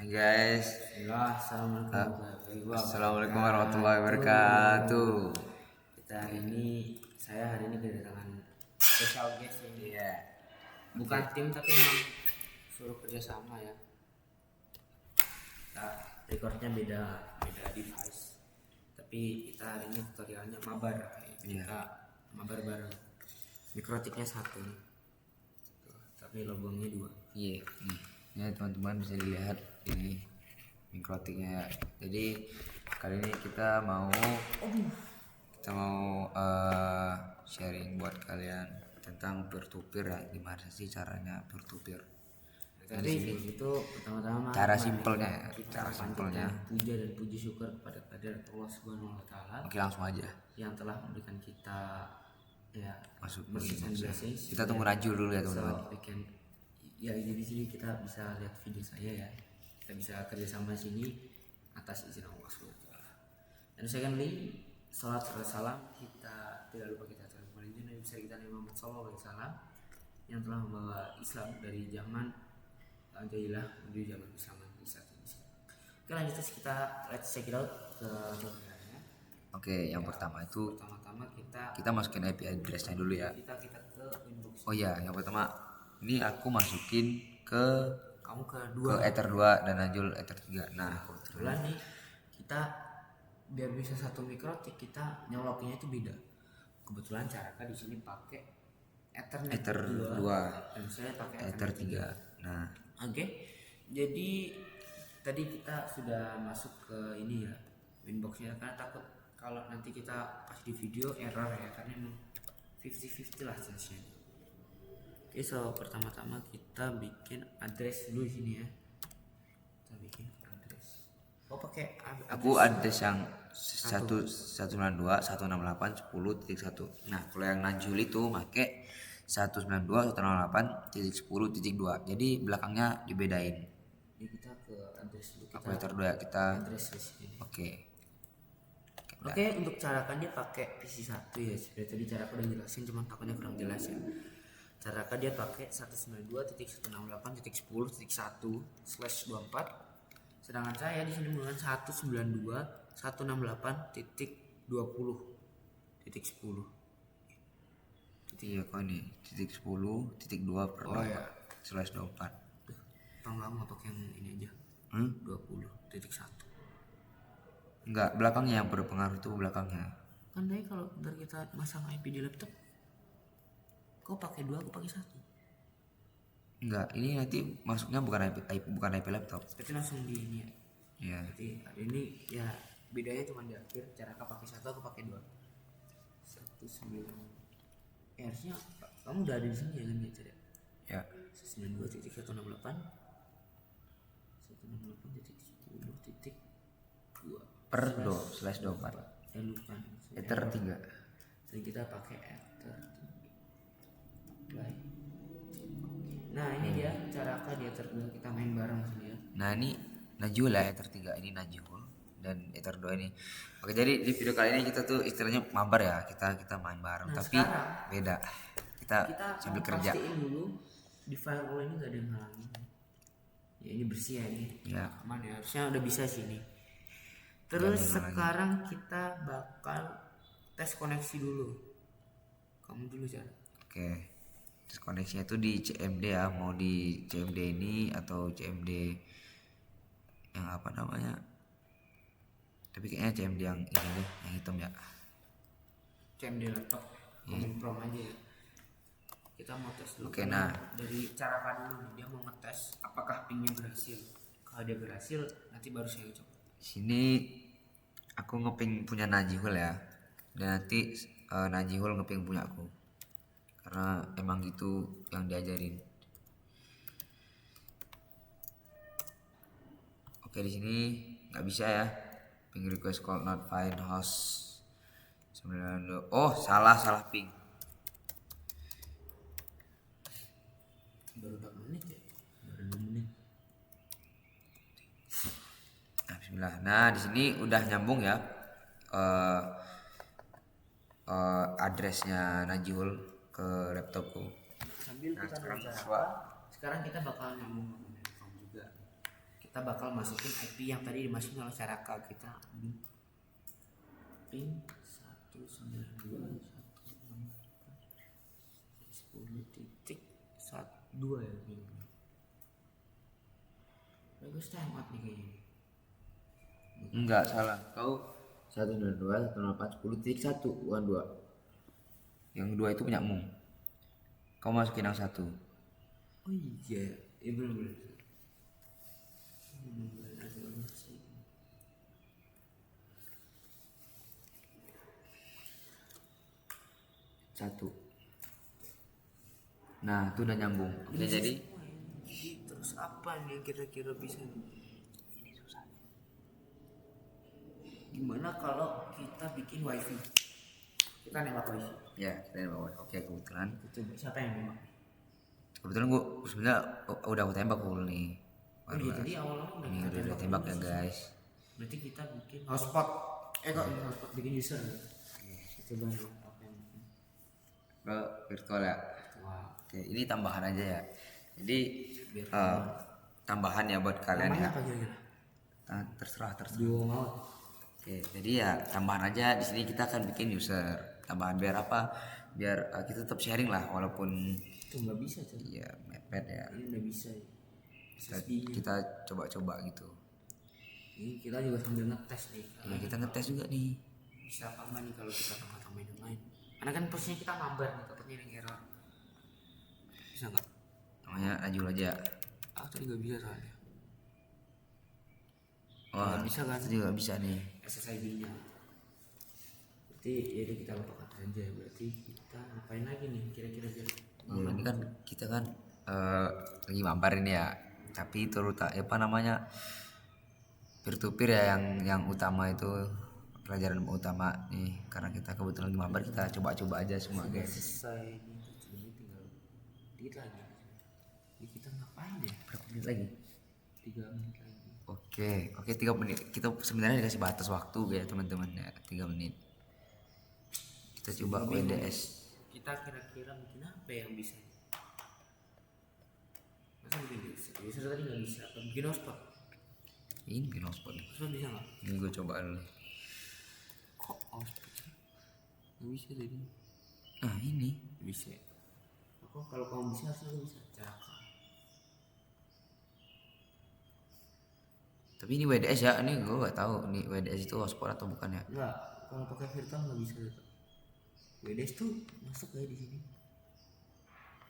Guys, Ya, Assalamualaikum warahmatullahi wabarakatuh. Saya hari ini kedatangan special guest ini. Iya. Bukan tim tapi memang suruh kerja sama ya. Kita recordnya beda device. Tapi kita hari ini tutorialnya mabar. Iya. Kita mabar bareng. Mikrotiknya satu. Tuh, tapi lubangnya dua. Iya. Nih, ya teman-teman bisa dilihat ini mikrotiknya. Jadi kali ini kita mau sharing buat kalian tentang peer to peer ya. Gimana sih caranya peer to peer? Tapi itu pertama-tama Cara simpelnya ya. kita panjatkan puja dan puji syukur kepada Allah Subhanahu wa taala. Oke, langsung aja. Yang telah memberikan kita ya Masuk season blessings. Kita tunggu Najul dulu ya teman-teman. Ya di sini kita bisa lihat video saya ya. Kita bisa kerjasama sini atas izin Allah Subhanahu wa taala. Dan secondly, salat serta salam kita tidak lupa kita terima Nabi besar kita Nabi Muhammad sallallahu alaihi wasallam yang telah membawa Islam dari zaman jahiliyah menuju zaman Islam di saat ini. Oke, lanjut kita let's check it out ke tutorialnya. Oke, yang pertama itu Pertama-tama kita masukin IP address-nya dulu ya. Kita ke inbox. Oh iya, yang pertama ini aku masukin ke Kamu ke Ether 2 dan Najul Ether 3. Nah, kebetulan nih kita biar bisa satu mikrotik kita nyolokinnya itu beda. Kebetulan Caraka di sini pakai Ether 2 dan saya pakai Ether 3. Nah, oke. Jadi tadi kita sudah masuk ke ini ya, inboxnya, karena takut kalau nanti kita pas di video error ya, karena emang 50-50 lah chance-nya. Oke, so pertama-tama kita bikin address dulu di sini ya. Kita bikin address. Oh, pakai aku address yang 192.168.10.1. Nah, kalau yang Najul itu pakai 192.168.10.2. Jadi belakangnya dibedain. Jadi kita ke address dulu. Aku Ether 2 kita. Address di sini. Oke, untuk carakan dia pakai PC 1 ya. Seperti tadi caraku udah jelasin, cuman takutnya kurang jelas ya. Carakan dia pakai 192.168.10.1/24. Sedangkan saya di sini menggunakan 192.168.20.10. iya kok ini titik 10.2/24/24. Atau nggak pakai yang ini aja? 20.1. Enggak, belakangnya yang berpengaruh tuh belakangnya. Kan dari kalau ntar kita masang IP di laptop, kau pakai 2, aku pakai 1. Enggak, ini nanti masuknya bukan IP laptop. Berarti langsung di ini ya. Iya. Berarti ini ya bedanya cuma di akhir. Cara kau pakai 1, aku pakai 2. 19. Harusnya kamu udah ada di sini ya kan ya, Cari? Ya. 92.168.10.2 per/24. lupa. Ether 3. Jadi kita pakai Ether 3. Nah, ini dia cara dia Ether 2 kita main bareng sini ya. Nah, ini Najul ya, Ether 3 ini Najul dan Ether 2 ini. Oke, jadi di video kali ini kita tuh istilahnya mabar ya. Kita main bareng, tapi beda. Kita sambil kerja. Pastiin dulu di firewall ini gak ada yang halangin. Ya, ini bersih ya ini. Ya. Aman ya, harusnya udah bisa sini. Terus sekarang kita bakal tes koneksi dulu. Kamu dulu Jan. Oke. Terus koneksinya itu di CMD ya, mau di CMD ini atau CMD yang apa namanya? Tapi kayaknya CMD yang ini deh, yang hitam ya. CMD laptop. Prom aja ya. Kita mau tes dulu. Oke, nah dari cara dulu nih, dia mau ngetes apakah pingnya berhasil. Kalau dia berhasil, nanti baru saya coba. Sini aku ngeping punya Najihul ya, dan nanti Najihul ngeping punya aku, karena emang gitu yang diajarin. Oke, di sini nggak bisa ya, ping request call not find host 92. Oh, salah ping. Baru 4 menit ya, baru 2 menit. Bismillah. Nah, di sini udah nyambung ya addressnya Najul ke laptopku. Sambil kita sekarang kita bakal nyambung juga. Kita kita bakal masukin IP yang tadi dimasukin oleh Saraka. Kita pin 192.10.12 ya pin. Bagus tamat nih kayaknya. Enggak salah, kau 192.168.10.1 bukan 2. Yang 2 itu punyamu. Kau masukin yang 1. Oh iya, iya benar-benar. Satu. Nah, itu udah nyambung. Oke, jadi terus apa nih kira-kira bisa? Gimana kalau kita bikin wifi? Kita nembak wifi. ya, kita bawa. Oke, kebetulan. Coba siapa yang nembak? Kebetulan gua sebenarnya udah aku tembak dulu nih. Oh iya, jadi awalnya Ini udah tembak ya, guys. Berarti kita bikin hotspot. Kok ini hotspot bikin user ya? Coba nih apa yang bikin? Ke virtual ya. Wow. Oke, ini tambahan aja ya. Jadi Biar tambahan ya buat kalian namanya ya. apa kira-kira? Terserah. Duo maut. Oke, jadi ya tambahan aja di sini kita akan bikin user. Tambahan biar apa? Biar kita tetap sharing lah walaupun Itu nggak bisa coy. ya mepet ya. Ini nggak bisa ya. Kita coba-coba gitu. Ini kita juga sambil ngetes nih. Ya kita ngetes juga nih. Bisa apa enggak nih kalau kita tambah-tambahin yang lain? Karena kan posisinya kita mabar nih, takutnya yang error. Bisa nggak? Namanya Najul aja. Tadi nggak bisa soalnya. Wah, Nggak bisa kan? itu juga bisa nih. SSID-nya. Berarti ya udah kita lupakan aja. Berarti kita ngapain lagi nih kira-kira biar Ya, ini kan kita kan lagi mabar ini ya. Tapi apa namanya? Peer to peer ya yang utama itu pelajaran utama nih, karena kita kebetulan lagi mabar, kita coba-coba aja semua sudah guys. selesai nih, ini tinggal dikit lagi. Jadi kita ngapain ya? Berapa menit lagi? 3 menit lagi. Oke, 3 menit. Kita sebenarnya dikasih batas waktu ya teman-teman ya, 3 menit. Kita coba WDS. Kita kira-kira bikin apa yang bisa? Masa bikin user tadi nggak bisa? Atau bikin hotspot? Ini bikin hotspot. Hotspot bisa nggak? Ini gue coba dulu. Kok hotspot sih? Nggak bisa tadi. Nah ini Bisa. Aku kalau kamu bisa harusnya aku bisa. Cara kamu. tapi ini WDS ya, ini gue gak tahu ini WDS itu hotspot atau bukan ya. Enggak, kalau pakai virtual nggak bisa gitu. WDS tuh masuk kayak di sini.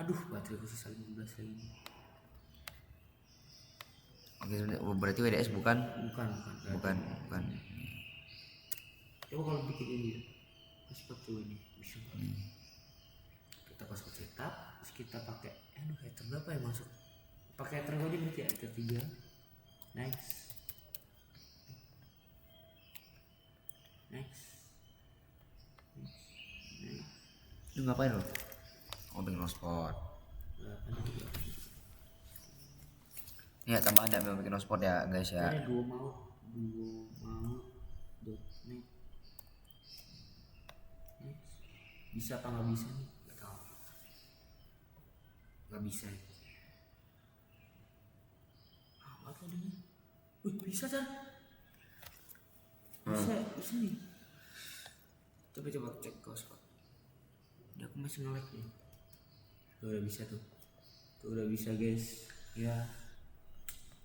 Aduh, baterai ku sisa 15 lagi. Oke, berarti WDS bukan. Bukan. Coba kalau bikin ini ya. Hotspot coba ini bisa. Kita hotspot setup, terus kita pakai header berapa yang masuk? Pakai header gue berarti ya, header 3. Next. Lu ngapain lo? Oh, bikin hotspot. Ini ya tambahan ya, memang bikin hotspot ya guys ya. Ada duo maut.net. Bisa apa nggak bisa nih? Nggak tahu. Nggak bisa. Apa tadi? Wih, bisa kan? Bisa nih. Coba cek hotspot. Udah, aku masih nge-lag nih. Tuh udah bisa tuh. Tuh udah bisa guys. Ya.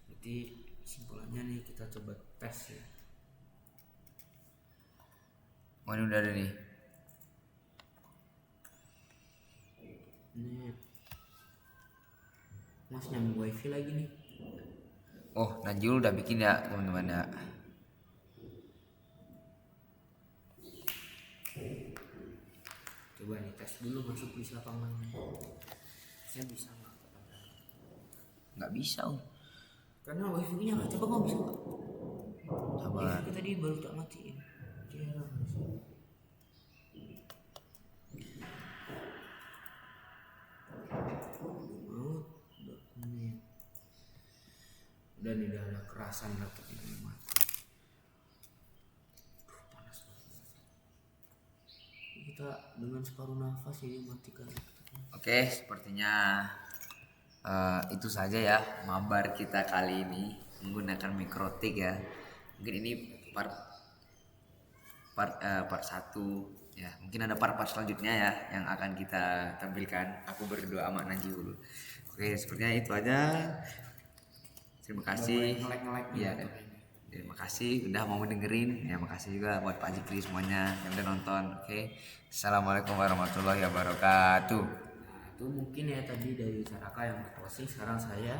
Berarti simpulannya nih kita coba tes ya. Oh, ini udah ada nih. Ini Mas nyambung wifi lagi nih. Oh, Najul udah bikin ya teman-teman ya. Coba nih tes dulu masuk bisa apa enggak. Saya bisa nggak? Nggak bisa om. Karena wifi-nya nggak. Coba kamu bisa nggak? Sabar. Wifi tadi baru tak matiin. Kira udah nih, udah ada kerasan laptop ini mati. Panas banget. Kita dengan separuh nafas ini matikan laptopnya. Oke, sepertinya itu saja ya mabar kita kali ini. menggunakan mikrotik ya. Mungkin ini part part 1 ya, mungkin ada part selanjutnya ya yang akan kita tampilkan. Aku berdoa sama Najib dulu. Oke, sepertinya itu aja. Terima kasih. Ya, terima kasih udah mau dengerin. Ya, makasih juga buat Pak Jikri semuanya yang udah nonton. Oke. Assalamualaikum warahmatullahi wabarakatuh. Nah, itu mungkin ya tadi dari Caraka yang closing. Sekarang saya